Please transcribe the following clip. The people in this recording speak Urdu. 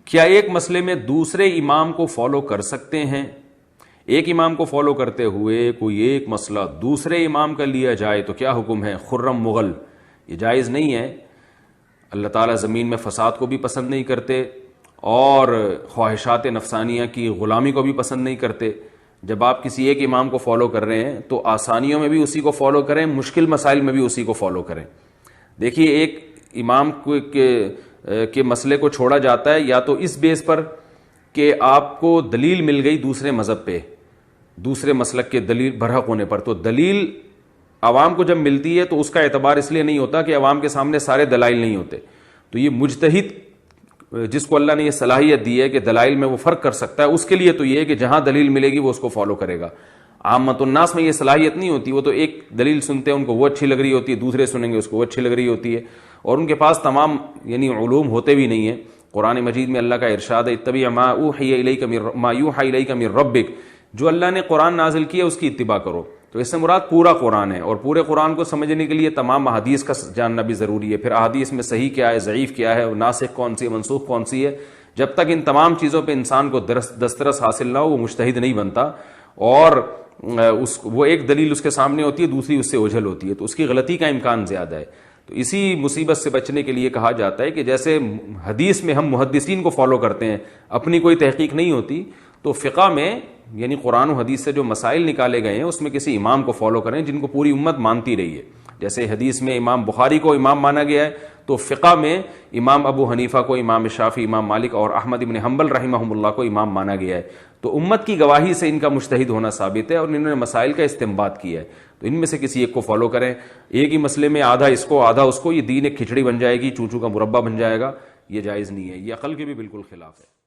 کیا ایک مسئلے میں دوسرے امام کو فالو کر سکتے ہیں؟ ایک امام کو فالو کرتے ہوئے کوئی ایک مسئلہ دوسرے امام کا لیا جائے تو کیا حکم ہے؟ خرم مغل، یہ جائز نہیں ہے۔ اللہ تعالیٰ زمین میں فساد کو بھی پسند نہیں کرتے اور خواہشات نفسانیہ کی غلامی کو بھی پسند نہیں کرتے۔ جب آپ کسی ایک امام کو فالو کر رہے ہیں تو آسانیوں میں بھی اسی کو فالو کریں، مشکل مسائل میں بھی اسی کو فالو کریں۔ دیکھیے، ایک امام کے مسئلے کو چھوڑا جاتا ہے یا تو اس بیس پر کہ آپ کو دلیل مل گئی دوسرے مذہب پہ، دوسرے مسلک کے دلیل برحق ہونے پر، تو دلیل عوام کو جب ملتی ہے تو اس کا اعتبار اس لیے نہیں ہوتا کہ عوام کے سامنے سارے دلائل نہیں ہوتے۔ تو یہ مجتہد جس کو اللہ نے یہ صلاحیت دی ہے کہ دلائل میں وہ فرق کر سکتا ہے، اس کے لیے تو یہ ہے کہ جہاں دلیل ملے گی وہ اس کو فالو کرے گا۔ عامت الناس میں یہ صلاحیت نہیں ہوتی، وہ تو ایک دلیل سنتے ہیں، ان کو وہ اچھی لگ رہی ہوتی ہے، دوسرے سنیں گے اس کو وہ اچھی لگ رہی ہوتی ہے، اور ان کے پاس تمام علوم ہوتے بھی نہیں ہیں۔ قرآن مجید میں اللہ کا ارشاد ہے اتبع ما اوحی الیک من ربک، جو اللہ نے قرآن نازل کیا اس کی اتباع کرو۔ تو اس سے مراد پورا قرآن ہے، اور پورے قرآن کو سمجھنے کے لیے تمام احادیث کا جاننا بھی ضروری ہے۔ پھر احادیث میں صحیح کیا ہے، ضعیف کیا ہے، ناسخ کون سی ہے، منسوخ کون سی ہے۔ جب تک ان تمام چیزوں پہ انسان کو دسترس حاصل نہ ہو وہ مجتہد نہیں بنتا، اور وہ ایک دلیل اس کے سامنے ہوتی ہے، دوسری اس سے اوجھل ہوتی ہے، تو اس کی غلطی کا امکان زیادہ ہے۔ تو اسی مصیبت سے بچنے کے لیے کہا جاتا ہے کہ جیسے حدیث میں ہم محدثین کو فالو کرتے ہیں، اپنی کوئی تحقیق نہیں ہوتی، تو فقہ میں قرآن و حدیث سے جو مسائل نکالے گئے ہیں اس میں کسی امام کو فالو کریں جن کو پوری امت مانتی رہی ہے۔ جیسے حدیث میں امام بخاری کو امام مانا گیا ہے، تو فقہ میں امام ابو حنیفہ کو، امام شافعی، امام مالک اور احمد بن حنبل رحمہم اللہ کو امام مانا گیا ہے۔ تو امت کی گواہی سے ان کا مجتہد ہونا ثابت ہے، اور انہوں نے مسائل کا استنباط کیا ہے۔ تو ان میں سے کسی ایک کو فالو کریں۔ ایک ہی مسئلے میں آدھا اس کو آدھا اس کو، یہ دین ایک کھچڑی بن جائے گی، چوچو کا مربع بن جائے گا، یہ جائز نہیں ہے، یہ عقل کے بھی بالکل خلاف ہے۔